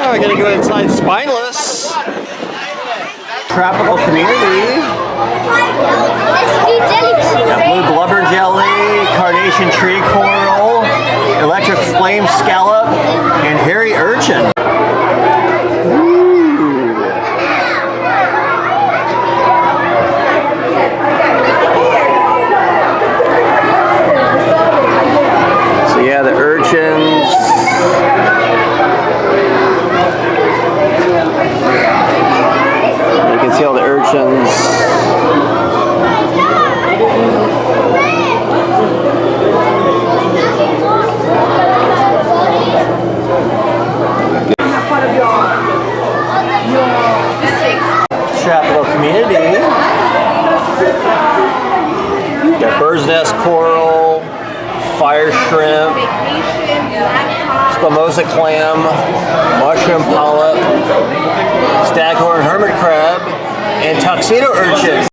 Yeah, we're gonna go inside Spineless. Tropical community. Got blue blubber jelly, carnation tree coral, electric flame scallop, and hairy urchin. So yeah, the urchins. You can see all the urchins. Tropical community. Got bird's nest coral, fire shrimp, squamosa clam, mushroom polyp, staghorn hermit crab, and tuxedo urchin.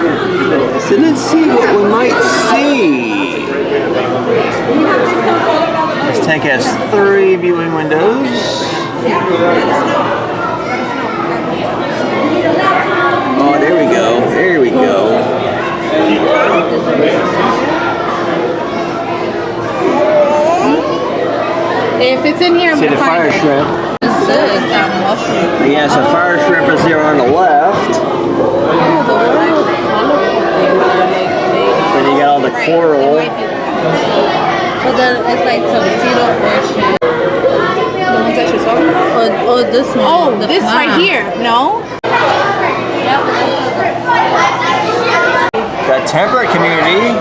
So let's see what we might see. This tank has 3 viewing windows. Oh, there we go. There we go. If it's in here, I'm see the fire shrimp. Yeah, so fire shrimp is there on the left. Then you got all the coral. But then it's like tuxedo urchin. The ones that you saw? Oh, this one. Oh, this right here. No? Got temperate community.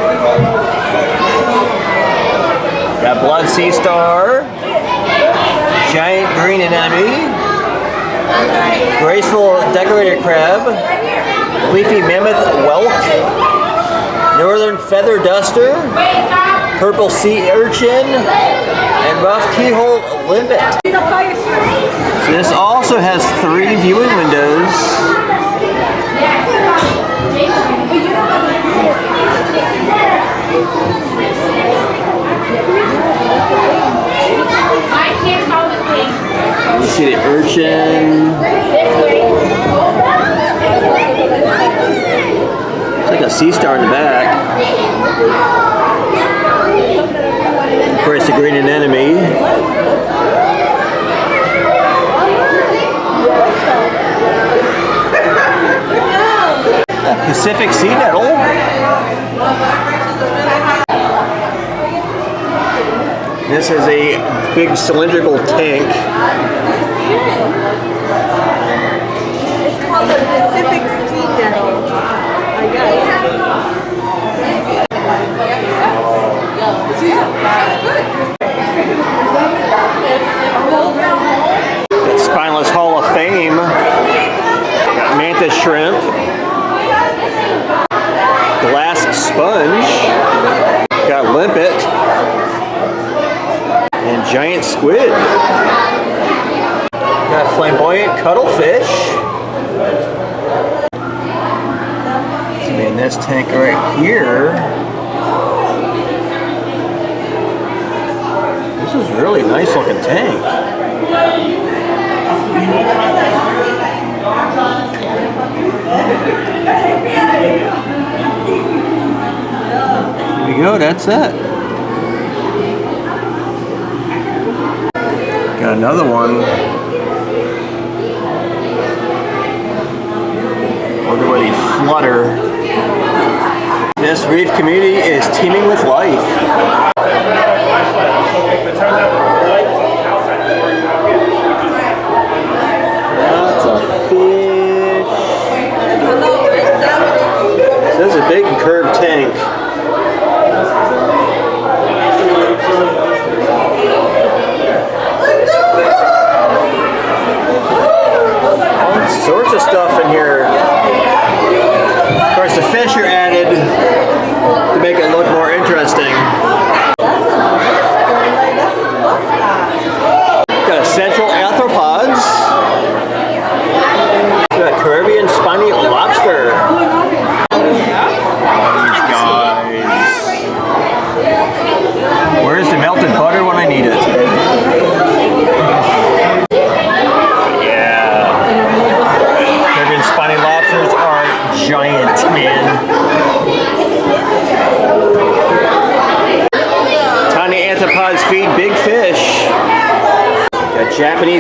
Got blood sea star. Giant green anemone. Graceful decorated crab. Leafy mammoth whelk. Northern feather duster. Purple sea urchin. And rough keyhole limpet. So this also has 3 viewing windows. You see the urchin. It's like a sea star in the back. Of course, the green anemone. Pacific sea nettle. This is a big cylindrical tank. It's called the Pacific sea nettle. I guess. That Spineless Hall of Fame. Mantis shrimp. Glass sponge. Got limpet. And giant squid. Got flamboyant cuttlefish. And then this tank right here. This is a really nice looking tank. Here we go, that's it. Got another one. Look at what he flutter. This reef community is teeming with life. Lots of fish. This is a big curved tank. Sorts of stuff in here. Of course, the fish are added to make it look more interesting.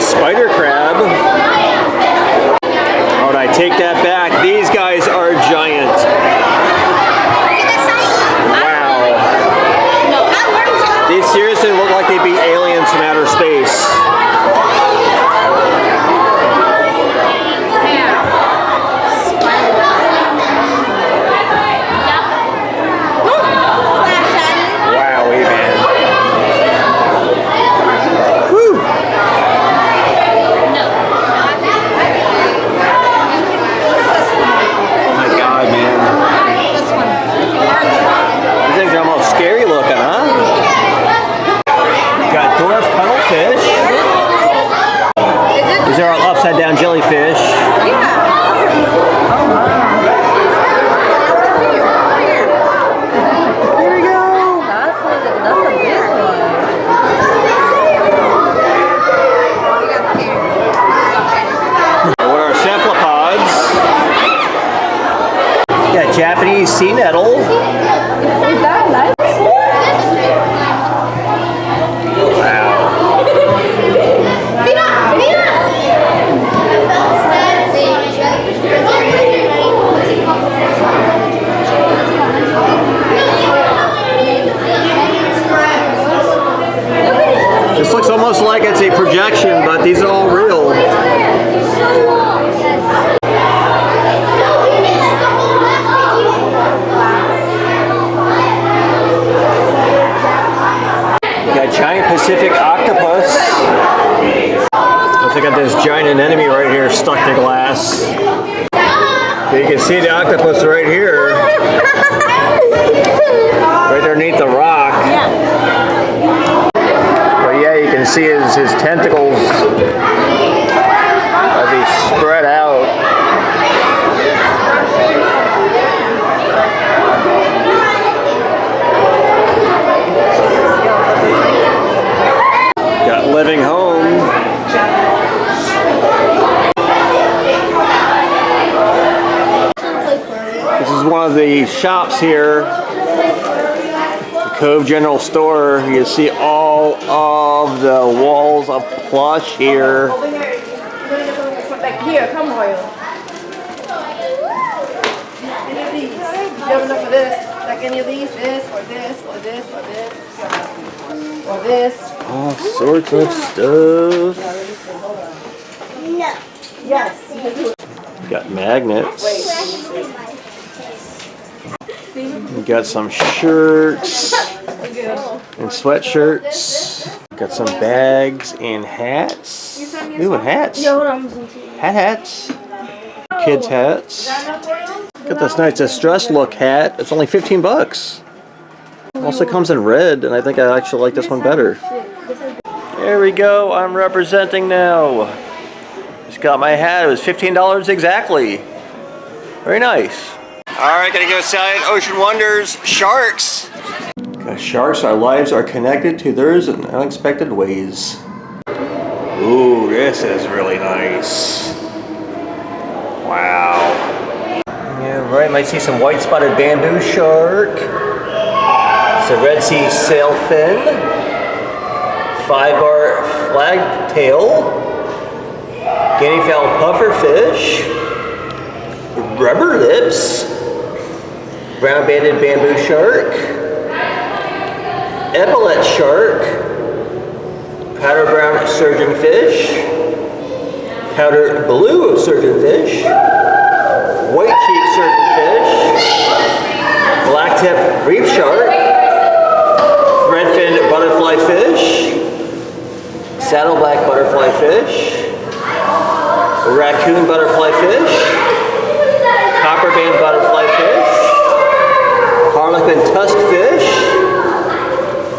spider crab. Oh, and I take that back. These guys are giant. Wow. These seriously look like they'd be aliens from outer space. These are all upside down jellyfish. There we go. That's a big one. What are cephalopods? Got Japanese sea nettle. Is that nice? This looks almost like it's a projection, but these are all real. We got giant Pacific octopus. Looks like I got this giant anemone right here stuck to glass. You can see the octopus right here. Right underneath the rock. Yeah, you can see his tentacles as he spread out. Got living home. This is one of the shops here. Cove General Store. You see all of the walls of plush here. Like here, come oil. Any of these? You ever look for this? Like any of these? This or this or this or this or this? All sorts of stuff. No. Yes. Got magnets. We got some shirts and sweatshirts. Got some bags and hats. Ooh, and hats. Hats. Kids' hats. Got this nice distressed look hat. It's only 15 bucks. Also comes in red, and I think I actually like this one better. There we go. I'm representing now. Just got my hat. It was $15 exactly. Very nice. Alright, gonna go outside. Ocean Wonders. Sharks. Because sharks, our lives are connected to theirs in unexpected ways. Ooh, this is really nice. Wow. Yeah, right. Might see some white spotted bamboo shark. It's a Red Sea sailfin. 5-bar flagtail. Guinea fowl pufferfish. Rubber lips. Brown banded bamboo shark. Epaulet shark. Powder brown sturgeon fish. Powder blue sturgeon fish. White cheek sturgeon fish. Black tip reef shark. Threadfin butterfly fish. Saddleback butterfly fish. Raccoon butterfly fish. Copperband butterfly fish. Harlequin tusk fish.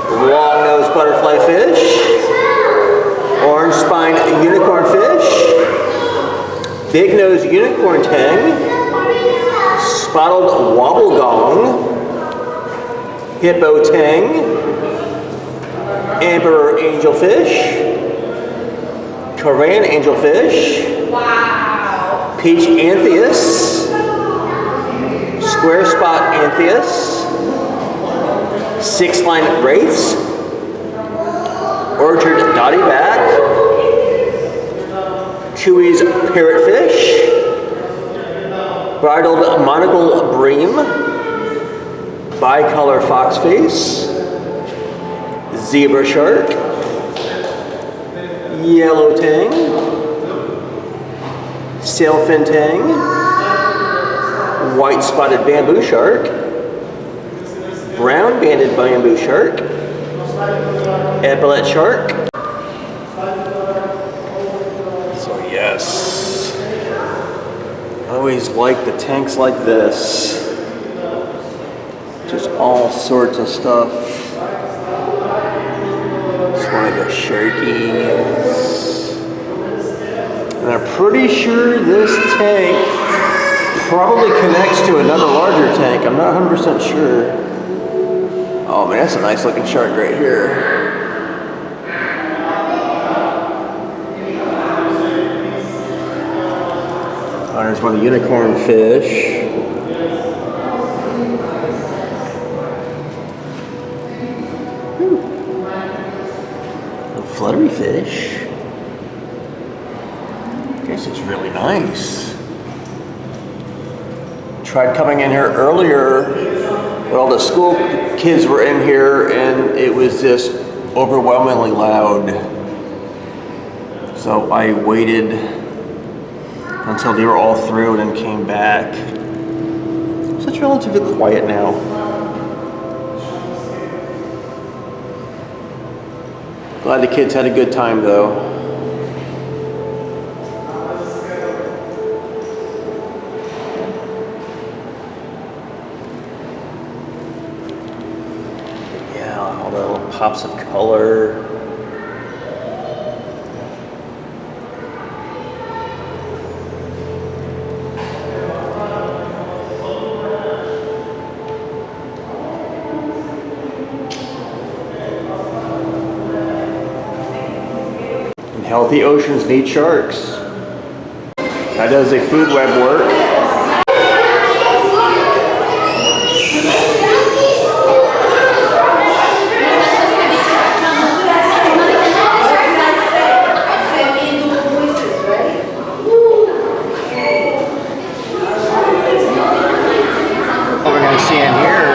Long-nosed butterfly fish. Orange spine unicorn fish. Big-nosed unicorn tang. Spotted wobblegong. Hippo tang. Emperor angelfish. Korean angelfish. Wow. Peach anthias. Square spot anthias. 6-line wraiths. Orchard dotty back. Chewy's parrotfish, bridled monocle bream, bicolor foxface, zebra shark, yellow tang, sailfin tang, white spotted bamboo shark, brown banded bamboo shark, epaulet shark. So yes, I always like the tanks like this. Just all sorts of stuff. It's one of the sharkies. And I'm pretty sure this tank probably connects to another larger tank. I'm not 100% sure. Oh man, that's a nice looking shark right here. Oh, there's one of the unicorn fish. Fluttery fish. This is really nice. Tried coming in here earlier when all the school kids were in here and it was just overwhelmingly loud. So I waited until they were all through and then came back. So it's relatively quiet now. Glad the kids had a good time though. Yeah, all the little pops of color. Healthy oceans need sharks. How does a food web work? What we're going to see in here.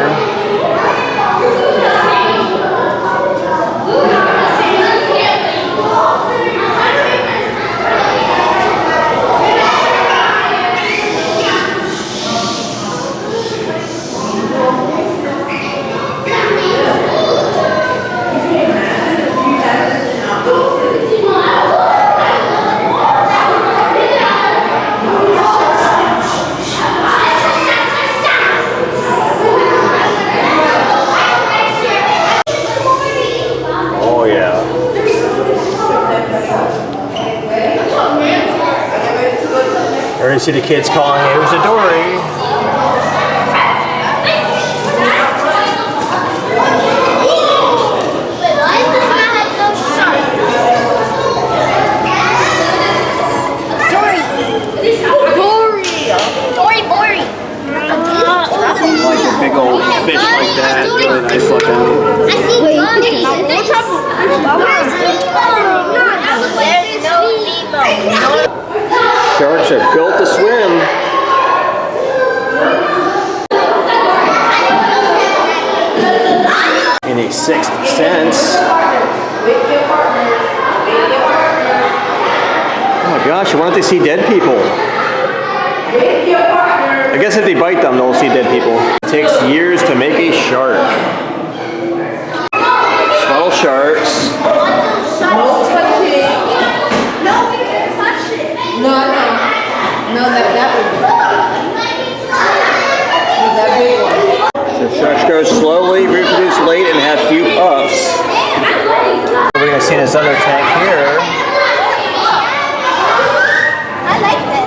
You see the kids calling, "Here's a Dory." Like a big old fish like that, really nice looking. Sharks are built to swim. In a sixth sense. Oh my gosh, why don't they see dead people? I guess if they bite them, they'll see dead people. It takes years to make a shark. Small sharks. No, that big one. So sharks grow slowly, reproduce late, and have few puffs. We're going to see this other tank here. I like this.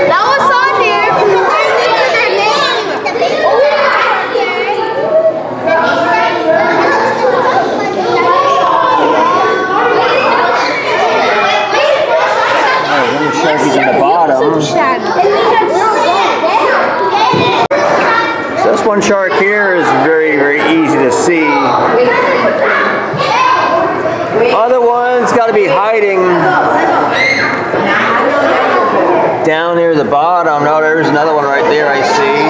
That was so This one shark here is very, very easy to see. Other ones got to be hiding down near the bottom. No, there's another one right there I see.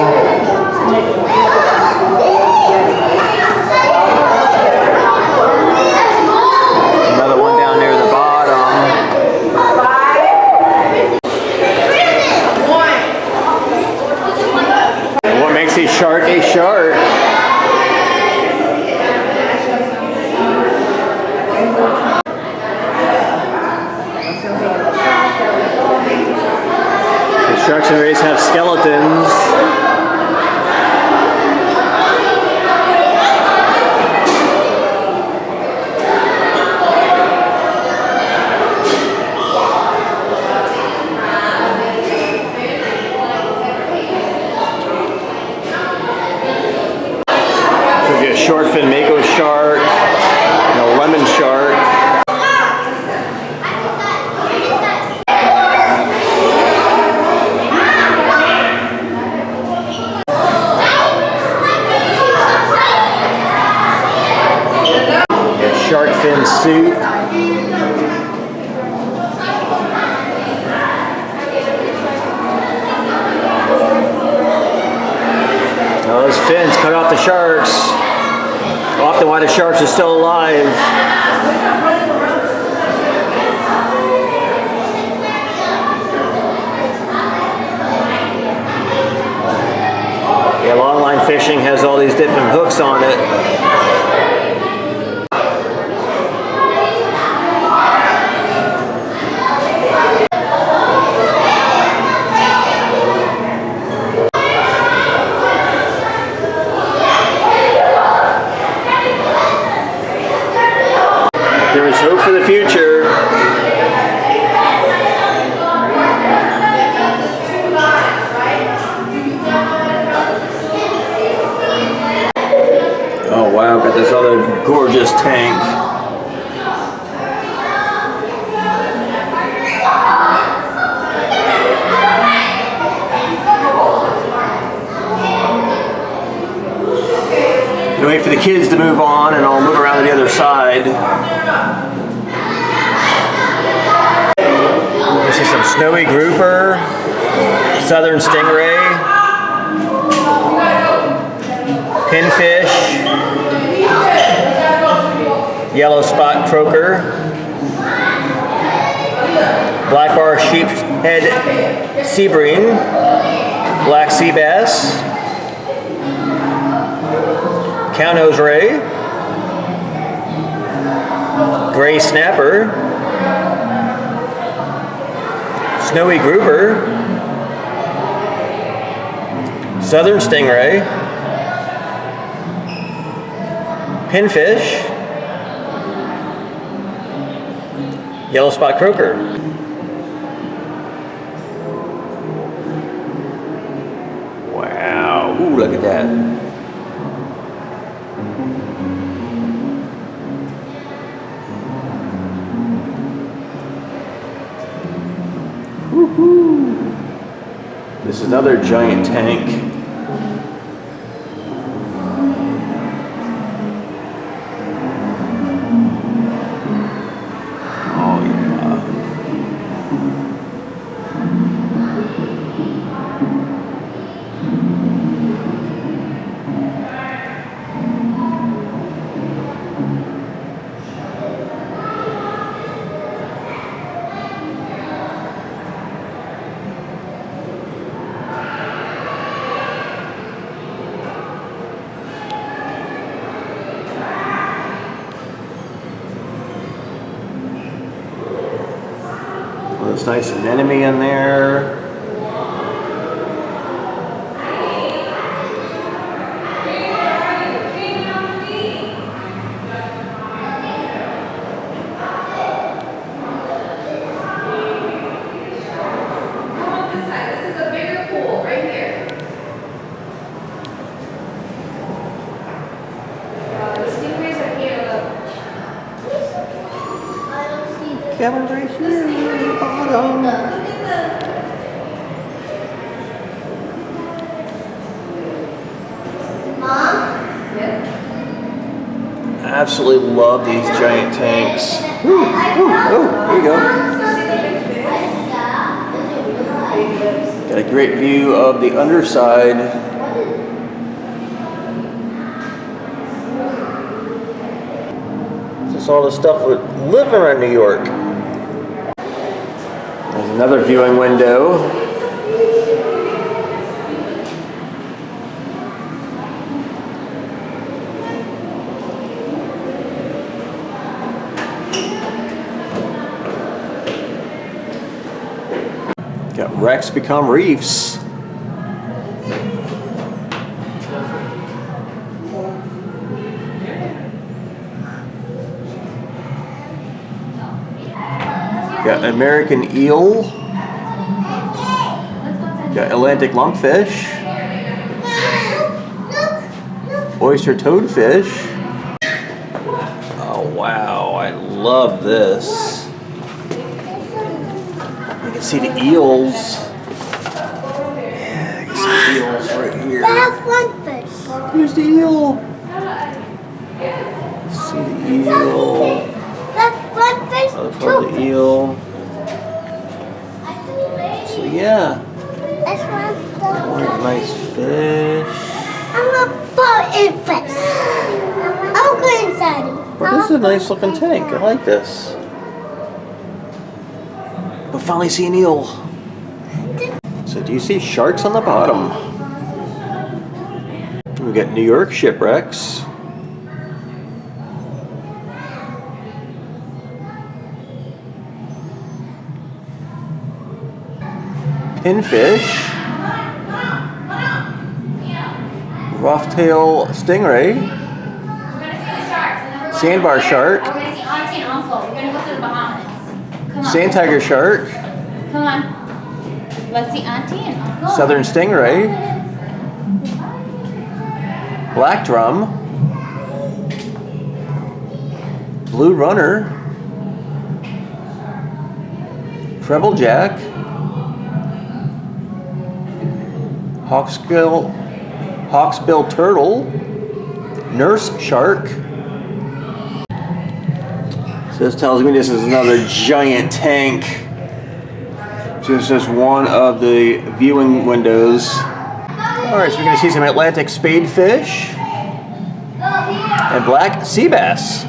Another one down near the bottom. And what makes a shark a shark? The sharks and rays have skeletons. Short fin mako shark, lemon shark. Shark fin soup. Now those fins cut off the sharks. Often why the sharks are still alive. Yeah, longline fishing has all these different hooks on it. There is hope for the future. Oh wow, got this other gorgeous tank. Gonna wait for the kids to move on and I'll move around to the other side. This is some snowy grouper, southern stingray, pinfish, yellow spot croaker, black bar sheephead sea bream, black sea bass, cow-nose ray, gray snapper, snowy grouper, southern stingray, pinfish, yellow spot croaker. Wow, ooh, look at that. This is another giant tank. Oh yeah. There's nice anemone in there. Kevin right here at the bottom. absolutely love these giant tanks. Ooh, oh, there you go. Got a great view of the underside. This is all the stuff that live around New York. There's another viewing window. Got wrecks become reefs. Got American eel. Got Atlantic lumpfish. Oyster toadfish. Oh wow, I love this. You can see the eels. Yeah, you can see the eels right here. That's one fish. Here's the eel. See the eel. That's one fish. Other part of the eel. So yeah. That's one Nice fish. I'm gonna fall in fish. I'll go inside him. Well, this is a nice looking tank. I like this. But finally see an eel. So do you see sharks on the bottom? We got New York shipwrecks. Pinfish. Rough-tail stingray. Sandbar shark. We're gonna see Auntie and Uncle. We're gonna go to the Bahamas. Come on. Sand tiger shark. Come on. Let's see Auntie and Uncle. Southern stingray. Black drum. Blue runner. Treble jack. Hawksbill turtle. Nurse shark. So this tells me this is another giant tank. So this is one of the viewing windows. Alright, so we're going to see some Atlantic spadefish and black sea bass.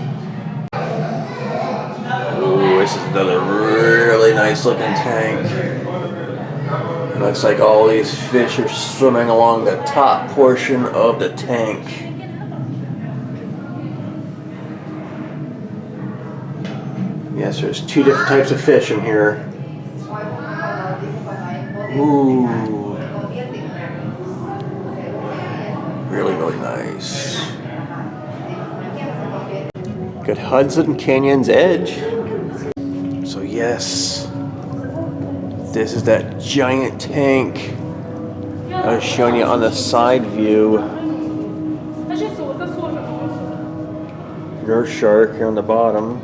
Ooh, this is another really nice looking tank. Looks like all these fish are swimming along the top portion of the tank. Yes, there's two different types of fish in here. Ooh. Really, really nice. Got Hudson Canyon's edge. So yes, this is that giant tank I was showing you on the side view. Nurse shark here on the bottom.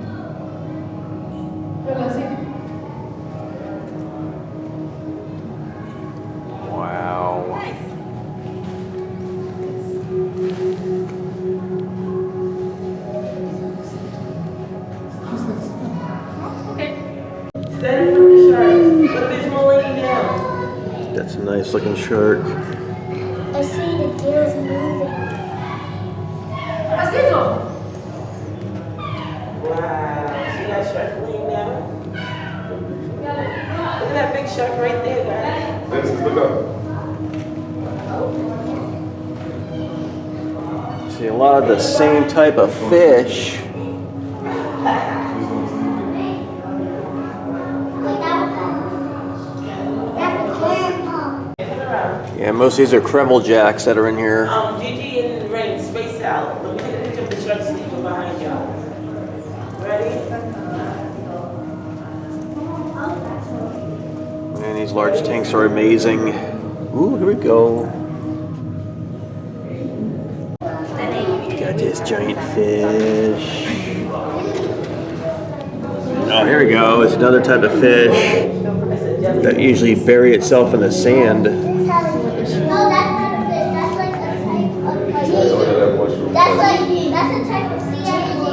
Wow. Steady for the shark. Look, there's more laying down. That's a nice looking shark. I see the gills moving. Wow. See that shark laying down? Look at that big shark right there, guys. See a lot of the same type of fish. Yeah, most of these are Kreml jacks that are in here. Gigi and Rain, space out. Let me take a picture of the shark sleeping behind y'all. Ready? And these large tanks are amazing. Ooh, here we go. Got this giant fish. Oh, here we go. It's another type of fish that usually bury itself in the sand. No, that's not a fish. That's like a type of that's a type of sea animal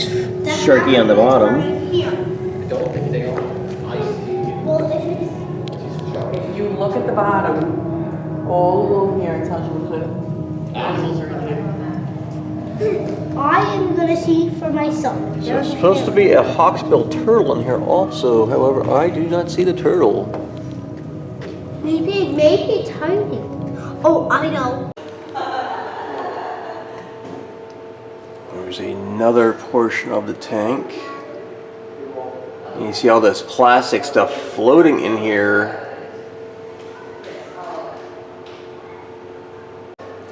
nice sharky on the bottom. If you look at the bottom, all along here, it tells you what kind of animals are in here. I am gonna see for myself. So there's supposed to be a hawksbill turtle in here also. However, I do not see the turtle. Maybe tiny. Oh, I know. There's another portion of the tank. And you see all this plastic stuff floating in here.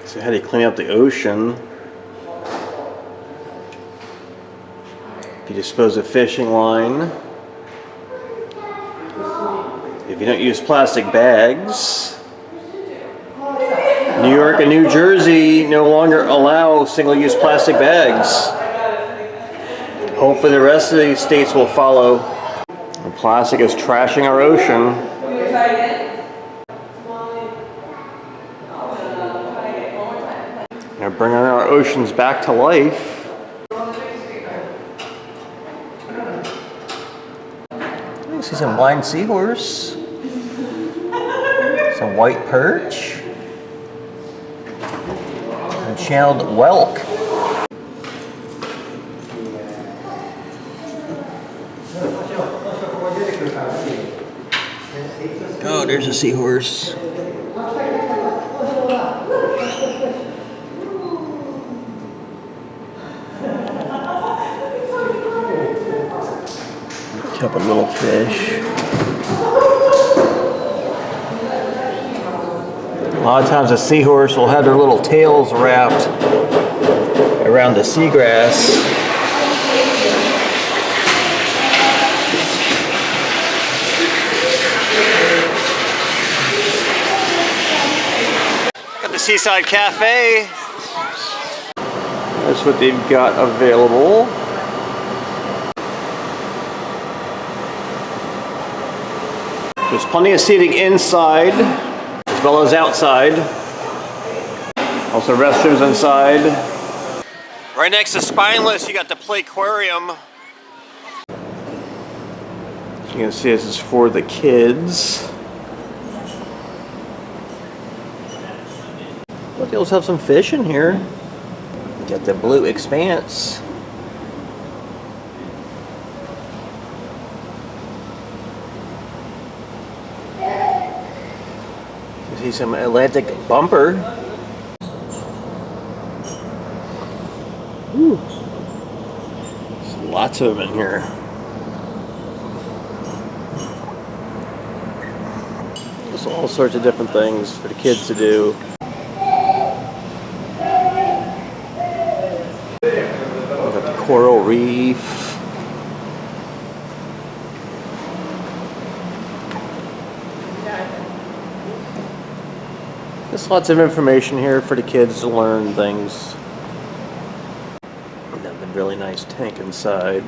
So how do you clean up the ocean? If you dispose of fishing line. If you don't use plastic bags. New York and New Jersey no longer allow single-use plastic bags. Hopefully the rest of these states will follow. And plastic is trashing our ocean. They're bringing our oceans back to life. I see some blind seahorse. Some white perch. Some channeled whelk. Oh, there's a seahorse. A couple little fish. A lot of times a seahorse will have their little tails wrapped around the seagrass. Got the Seaside Cafe. That's what they've got available. There's plenty of seating inside as well as outside. Also restrooms inside. Right next to Spineless, you got the Aquarium. You can see this is for the kids. But they also have some fish in here. You got the blue expanse. You see some Atlantic bumper. Ooh. There's lots of them in here. There's all sorts of different things for the kids to do. We've got the coral reef. There's lots of information here for the kids to learn things. Got a really nice tank inside.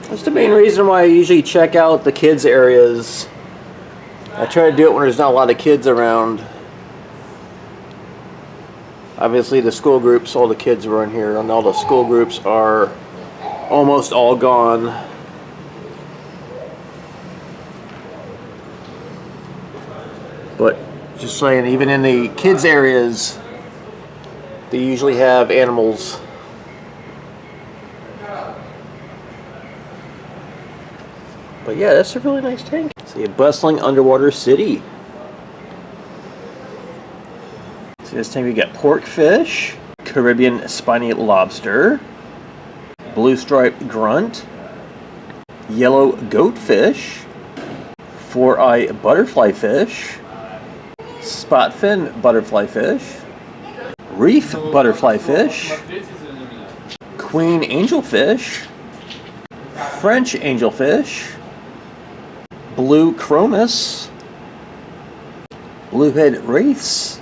That's the main reason why I usually check out the kids areas. I try to do it when there's not a lot of kids around. Obviously the school groups, all the kids were in here, and all the school groups are almost all gone. But just saying, even in the kids areas, they usually have animals. But yeah, that's a really nice tank. See, a bustling underwater city. See, this tank we got pork fish, Caribbean spiny lobster, blue striped grunt, yellow goatfish, four-eye butterfly fish, spot-fin butterfly fish, reef butterfly fish, queen angelfish, French angelfish, blue chromis, bluehead wraiths,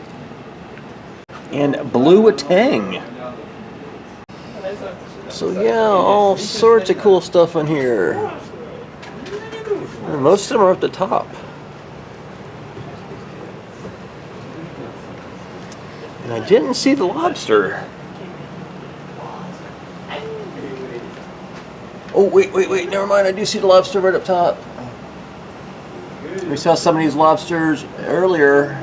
and blue tang. So yeah, all sorts of cool stuff in here. And most of them are at the top. And I didn't see the lobster. Oh, wait, never mind. I do see the lobster right up top. We saw some of these lobsters earlier.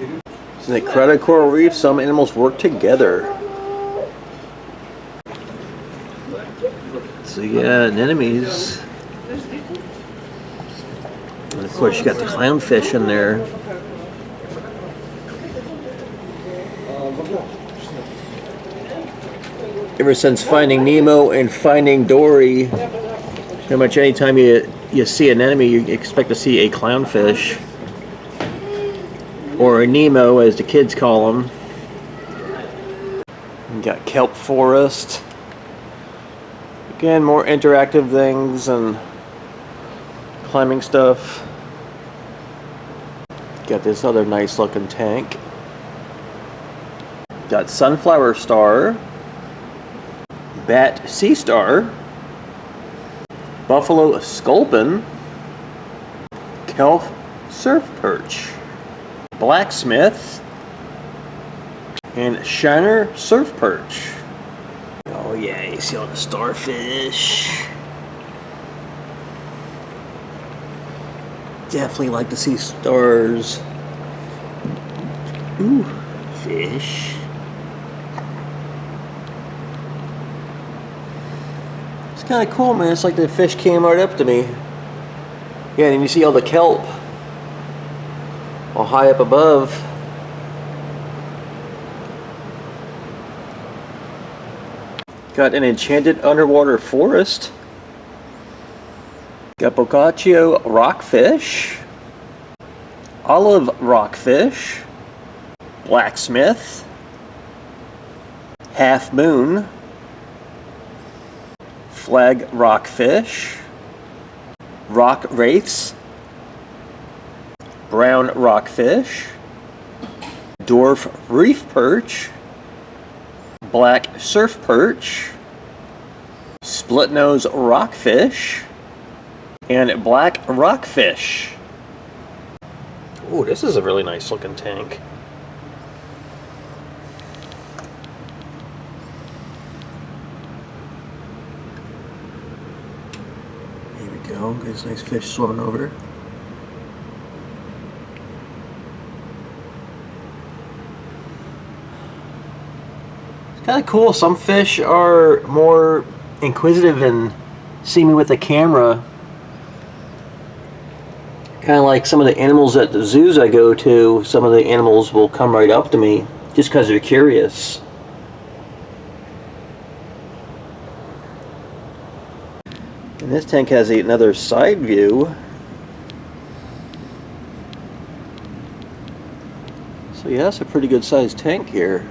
In the accredited coral reef, some animals work together. So yeah, anemones. And of course you got the clownfish in there. Ever since Finding Nemo and Finding Dory, pretty much anytime you see an anemone, you expect to see a clownfish. Or a Nemo, as the kids call them. You got kelp forest. Again, more interactive things and climbing stuff. Got this other nice looking tank. Got sunflower star. Bat sea star. Buffalo sculpin. Kelp surf perch. Blacksmith, and shiner surf perch. Oh yeah, you see all the starfish. Definitely like to see stars. Ooh, fish. It's kind of cool, man. It's like the fish came right up to me. Yeah, and you see all the kelp all high up above. Got an enchanted underwater forest. Got boccaccio rockfish, olive rockfish, blacksmith, half moon, flag rockfish, rock wraiths, brown rockfish, dwarf reef perch, black surf perch, split nose rockfish, and black rockfish. Ooh, this is a really nice looking tank. Here we go, got this nice fish swimming over. Kind of cool. Some fish are more inquisitive and see me with the camera. Kind of like some of the animals at the zoos I go to, some of the animals will come right up to me just because they're curious. And this tank has another side view. So yeah, it's a pretty good sized tank here.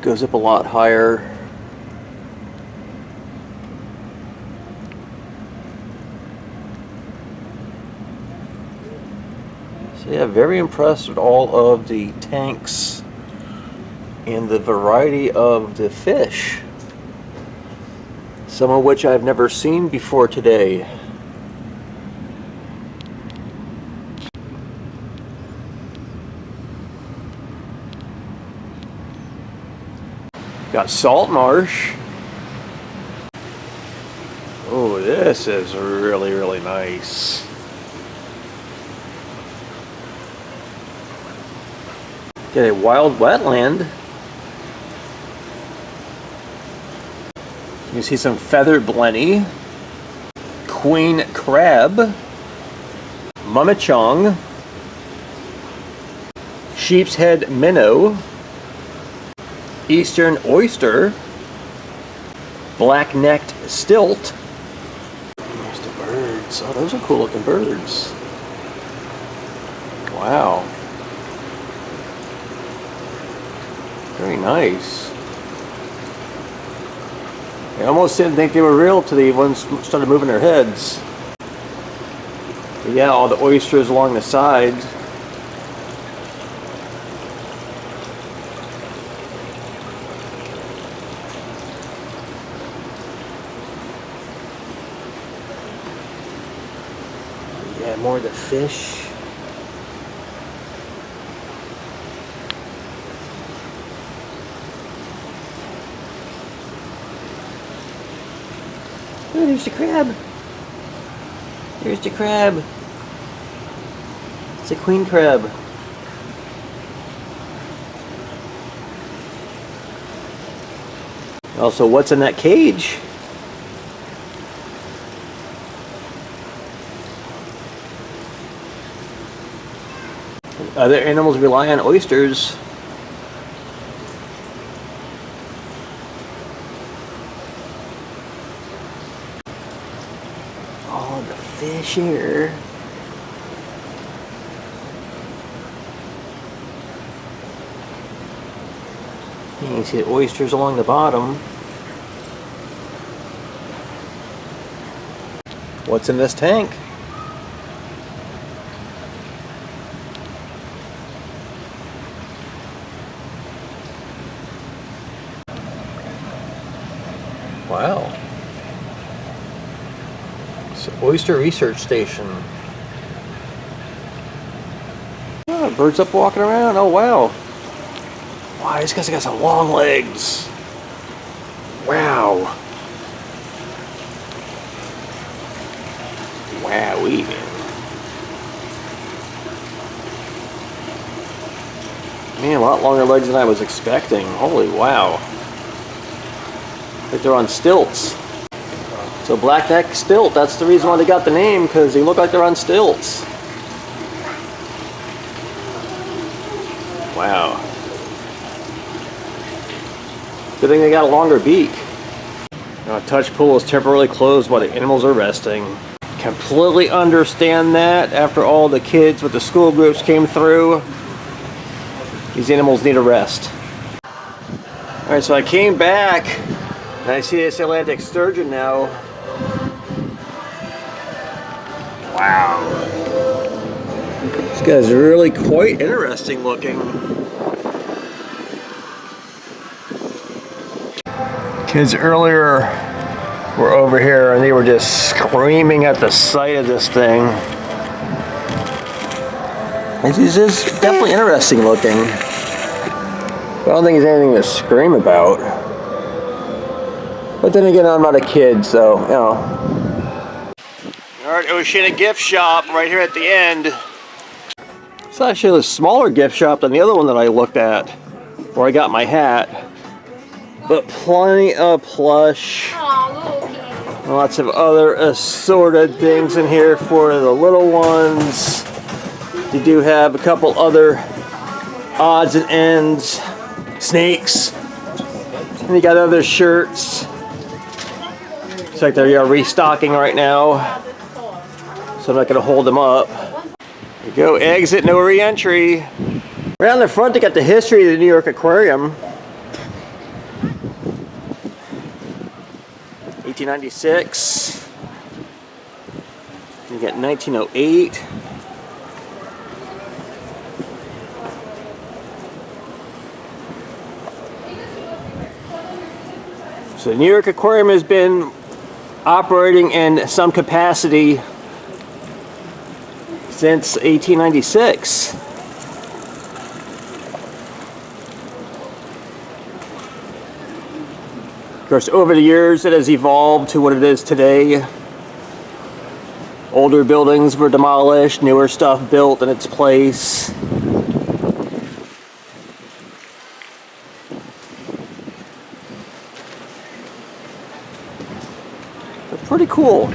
Goes up a lot higher. So yeah, very impressed with all of the tanks and the variety of the fish. Some of which I've never seen before today. Got salt marsh. Oh, this is really, really nice. Got a wild wetland. You see some feather blenny, queen crab, mummichong, sheep's head minnow, eastern oyster, black-necked stilt. There's the birds. Oh, those are cool looking birds. Wow. Very nice. I almost didn't think they were real till the ones started moving their heads. But yeah, all the oysters along the side. Yeah, more of the fish. Oh, there's the crab. There's the crab. It's a queen crab. Also, what's in that cage? Other animals rely on oysters. Oh, the fish here. You can see the oysters along the bottom. What's in this tank? Wow. It's an oyster research station. Oh, birds up walking around. Oh, wow. Wow, these guys got some long legs. Wow. Wowee, man. Man, a lot longer legs than I was expecting. Holy wow. Like they're on stilts. So blackneck stilt, that's the reason why they got the name, because they look like they're on stilts. Wow. Good thing they got a longer beak. Now, a touch pool is temporarily closed while the animals are resting. Completely understand that after all the kids with the school groups came through. These animals need a rest. Alright, so I came back and I see this Atlantic sturgeon now. Wow. This guy's really quite interesting looking. Kids earlier were over here and they were just screaming at the sight of this thing. This is definitely interesting looking. But I don't think there's anything to scream about. But then again, I'm not a kid, so, you know. Alright, Oceana gift shop right here at the end. It's actually a smaller gift shop than the other one that I looked at, where I got my hat. But plenty of plush. Lots of other assorted things in here for the little ones. You do have a couple other odds and ends. Snakes. And you got other shirts. Looks like they're restocking right now. So I'm not going to hold them up. There you go. Exit, no re-entry. Right on the front, they got the history of the New York Aquarium. 1896. You got 1908. So the New York Aquarium has been operating in some capacity since 1896. Of course, over the years it has evolved to what it is today. Older buildings were demolished, newer stuff built in its place. They're pretty cool.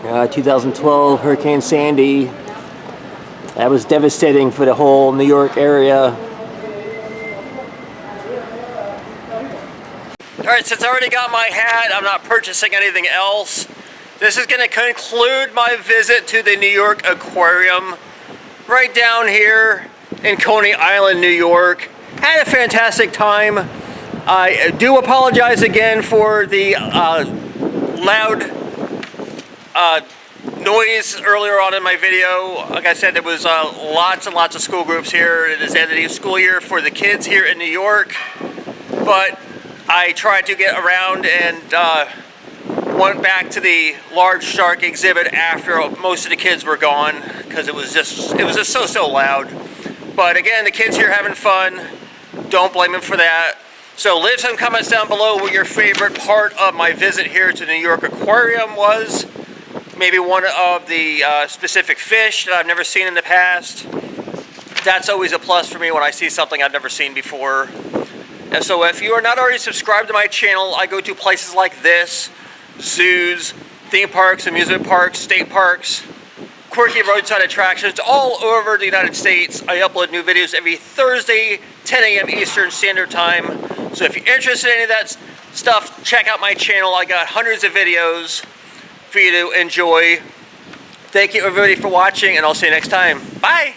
Yeah, 2012 Hurricane Sandy. That was devastating for the whole New York area. Alright, since I already got my hat, I'm not purchasing anything else. This is going to conclude my visit to the New York Aquarium. Right down here in Coney Island, New York. Had a fantastic time. I do apologize again for the loud noise earlier on in my video. Like I said, there was lots and lots of school groups here. It is the end of the school year for the kids here in New York. but I tried to get around and went back to the large shark exhibit after most of the kids were gone because it was just so loud. But again, the kids here having fun. Don't blame them for that. So leave some comments down below what your favorite part of my visit here to the New York Aquarium was. Maybe one of the specific fish that I've never seen in the past. That's always a plus for me when I see something I've never seen before. And so if you are not already subscribed to my channel, I go to places like this, zoos, theme parks, amusement parks, state parks, quirky roadside attractions all over the United States. I upload new videos every Thursday, 10 a.m. Eastern Standard Time. So if you're interested in any of that stuff, check out my channel. I got hundreds of videos for you to enjoy. Thank you everybody for watching, and I'll see you next time. Bye!